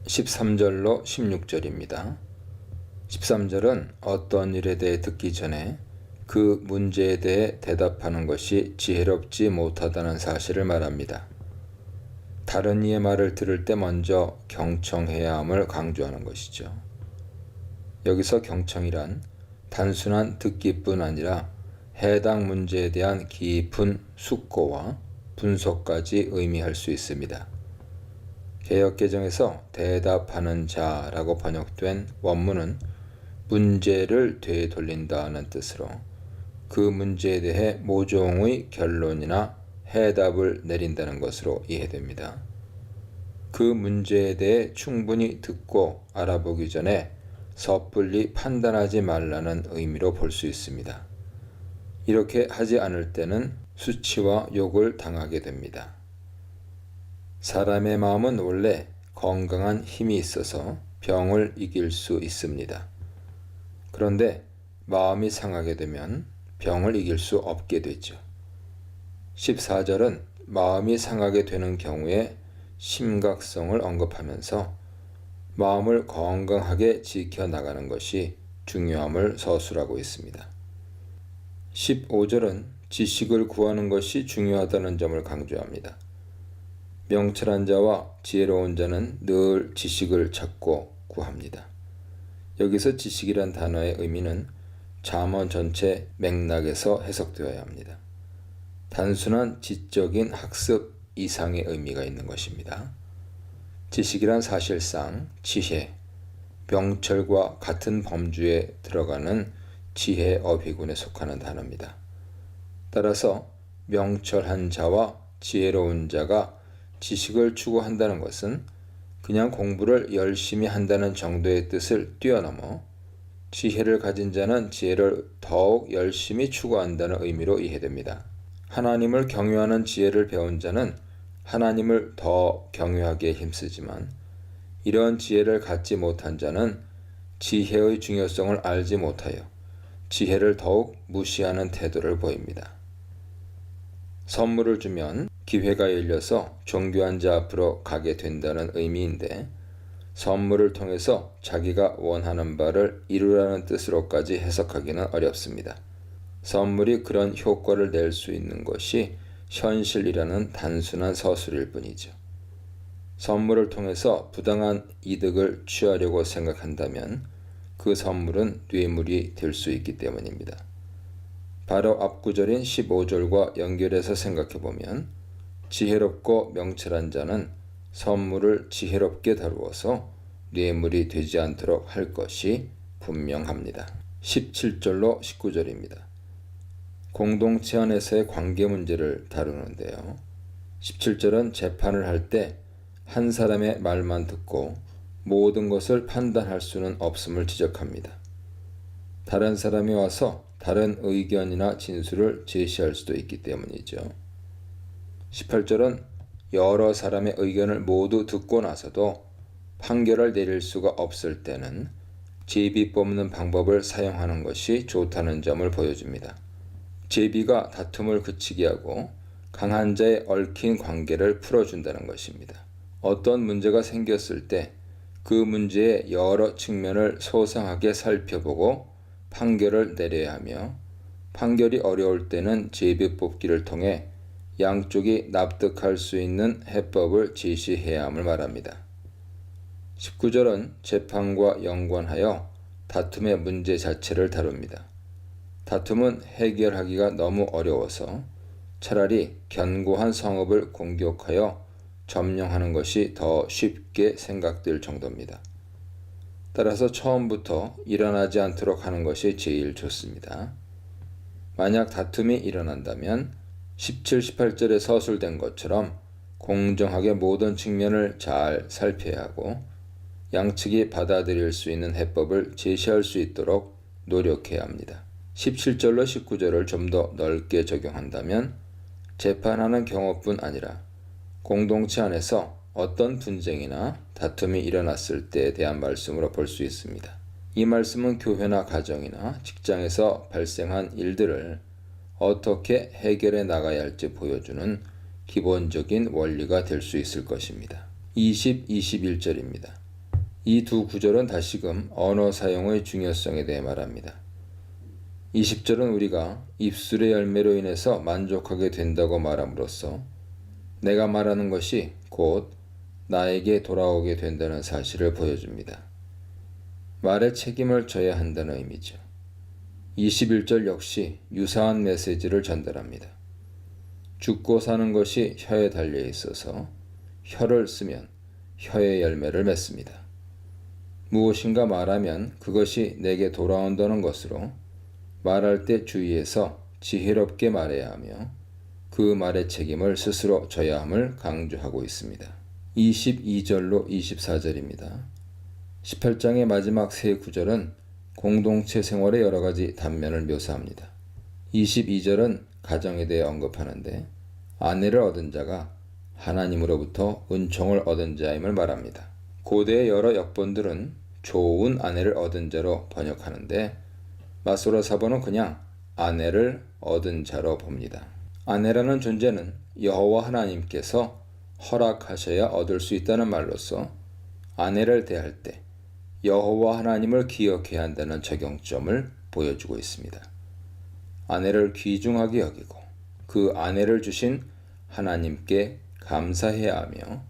13절로 16절입니다. 13절은 어떤 일에 대해 듣기 전에 그 문제에 대해 대답하는 것이 지혜롭지 못하다는 사실을 말합니다. 다른 이의 말을 들을 때 먼저 경청해야 함을 강조하는 것이죠. 여기서 경청이란 단순한 듣기뿐 아니라 해당 문제에 대한 깊은 숙고와 분석까지 의미할 수 있습니다. 개역개정에서 대답하는 자라고 번역된 원문은 문제를 되돌린다는 뜻으로 그 문제에 대해 모종의 결론이나 해답을 내린다는 것으로 이해됩니다. 그 문제에 대해 충분히 듣고 알아보기 전에 섣불리 판단하지 말라는 의미로 볼 수 있습니다. 이렇게 하지 않을 때는 수치와 욕을 당하게 됩니다. 사람의 마음은 원래 건강한 힘이 있어서 병을 이길 수 있습니다. 그런데 마음이 상하게 되면 병을 이길 수 없게 되죠. 14절은 마음이 상하게 되는 경우에 심각성을 언급하면서 마음을 건강하게 지켜나가는 것이 중요함을 서술하고 있습니다. 15절은 지식을 구하는 것이 중요하다는 점을 강조합니다. 명철한 자와 지혜로운 자는 늘 지식을 찾고 구합니다. 여기서 지식이란 단어의 의미는 잠언 전체 맥락에서 해석되어야 합니다. 단순한 지적인 학습 이상의 의미가 있는 것입니다. 지식이란 사실상 지혜, 명철과 같은 범주에 들어가는 지혜 어휘군에 속하는 단어입니다. 따라서 명철한 자와 지혜로운 자가 지식을 추구한다는 것은 그냥 공부를 열심히 한다는 정도의 뜻을 뛰어넘어 지혜를 가진 자는 지혜를 더욱 열심히 추구한다는 의미로 이해됩니다. 하나님을 경외하는 지혜를 배운 자는 하나님을 더 경외하기에 힘쓰지만 이런 지혜를 갖지 못한 자는 지혜의 중요성을 알지 못하여 지혜를 더욱 무시하는 태도를 보입니다. 선물을 주면 기회가 열려서 존귀한 자 앞으로 가게 된다는 의미인데 선물을 통해서 자기가 원하는 바를 이루라는 뜻으로까지 해석하기는 어렵습니다. 선물이 그런 효과를 낼 수 있는 것이 현실이라는 단순한 서술일 뿐이죠. 선물을 통해서 부당한 이득을 취하려고 생각한다면 그 선물은 뇌물이 될 수 있기 때문입니다. 바로 앞구절인 15절과 연결해서 생각해보면 지혜롭고 명철한 자는 선물을 지혜롭게 다루어서 뇌물이 되지 않도록 할 것이 분명합니다. 17절로 19절입니다. 공동체 안에서의 관계 문제를 다루는데요. 17절은 재판을 할 때 한 사람의 말만 듣고 모든 것을 판단할 수는 없음을 지적합니다. 다른 사람이 와서 다른 의견이나 진술을 제시할 수도 있기 때문이죠. 18절은 여러 사람의 의견을 모두 듣고 나서도 판결을 내릴 수가 없을 때는 제비 뽑는 방법을 사용하는 것이 좋다는 점을 보여줍니다. 제비가 다툼을 그치게 하고 강한 자의 얽힌 관계를 풀어준다는 것입니다. 어떤 문제가 생겼을 때 그 문제의 여러 측면을 소상하게 살펴보고 판결을 내려야 하며 판결이 어려울 때는 제비 뽑기를 통해 양쪽이 납득할 수 있는 해법을 제시해야 함을 말합니다. 19절은 재판과 연관하여 다툼의 문제 자체를 다룹니다. 다툼은 해결하기가 너무 어려워서 차라리 견고한 성읍을 공격하여 점령하는 것이 더 쉽게 생각될 정도입니다. 따라서 처음부터 일어나지 않도록 하는 것이 제일 좋습니다. 만약 다툼이 일어난다면 17, 18절에 서술된 것처럼 공정하게 모든 측면을 잘 살펴야 하고 양측이 받아들일 수 있는 해법을 제시할 수 있도록 노력해야 합니다. 17절로 19절을 좀 더 넓게 적용한다면 재판하는 경우뿐 아니라 공동체 안에서 어떤 분쟁이나 다툼이 일어났을 때에 대한 말씀으로 볼 수 있습니다. 이 말씀은 교회나 가정이나 직장에서 발생한 일들을 어떻게 해결해 나가야 할지 보여주는 기본적인 원리가 될 수 있을 것입니다. 20, 21절입니다. 이 두 구절은 다시금 언어 사용의 중요성에 대해 말합니다. 20절은 우리가 입술의 열매로 인해서 만족하게 된다고 말함으로써 내가 말하는 것이 곧 나에게 돌아오게 된다는 사실을 보여줍니다. 말에 책임을 져야 한다는 의미죠. 21절 역시 유사한 메시지를 전달합니다. 죽고 사는 것이 혀에 달려 있어서 혀를 쓰면 혀의 열매를 맺습니다. 무엇인가 말하면 그것이 내게 돌아온다는 것으로 말할 때 주의해서 지혜롭게 말해야 하며 그 말의 책임을 스스로 져야 함을 강조하고 있습니다. 22절로 24절입니다. 18장의 마지막 세 구절은 공동체 생활의 여러 가지 단면을 묘사합니다. 22절은 가정에 대해 언급하는데 아내를 얻은 자가 하나님으로부터 은총을 얻은 자임을 말합니다. 고대의 여러 역본들은 좋은 아내를 얻은 자로 번역하는데 마소라 사본은 그냥 아내를 얻은 자로 봅니다. 아내라는 존재는 여호와 하나님께서 허락하셔야 얻을 수 있다는 말로서 아내를 대할 때 여호와 하나님을 기억해야 한다는 적용점을 보여주고 있습니다. 아내를 귀중하게 여기고 그 아내를 주신 하나님께 감사해야 하며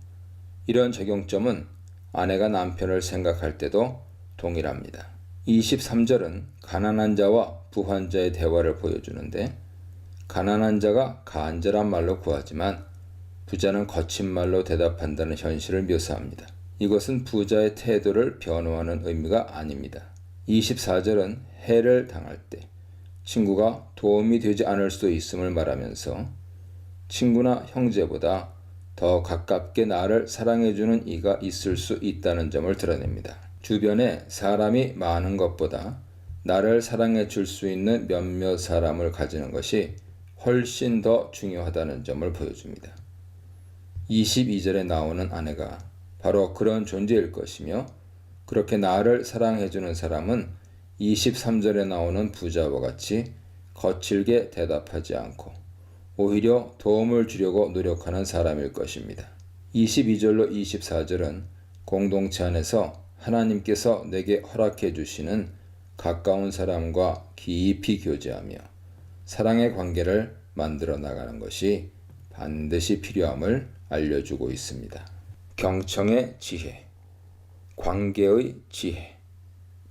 이런 적용점은 아내가 남편을 생각할 때도 동일합니다. 23절은 가난한 자와 부한 자의 대화를 보여주는데 가난한 자가 간절한 말로 구하지만 부자는 거친 말로 대답한다는 현실을 묘사합니다. 이것은 부자의 태도를 변호하는 의미가 아닙니다. 24절은 해를 당할 때 친구가 도움이 되지 않을 수도 있음을 말하면서 친구나 형제보다 더 가깝게 나를 사랑해주는 이가 있을 수 있다는 점을 드러냅니다. 주변에 사람이 많은 것보다 나를 사랑해 줄 수 있는 몇몇 사람을 가지는 것이 훨씬 더 중요하다는 점을 보여줍니다. 22절에 나오는 아내가 바로 그런 존재일 것이며 그렇게 나를 사랑해주는 사람은 23절에 나오는 부자와 같이 거칠게 대답하지 않고 오히려 도움을 주려고 노력하는 사람일 것입니다. 22절로 24절은 공동체 안에서 하나님께서 내게 허락해 주시는 가까운 사람과 깊이 교제하며 사랑의 관계를 만들어 나가는 것이 반드시 필요함을 알려주고 있습니다. 경청의 지혜, 관계의 지혜,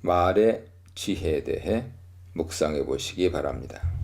말의 지혜에 대해 묵상해 보시기 바랍니다.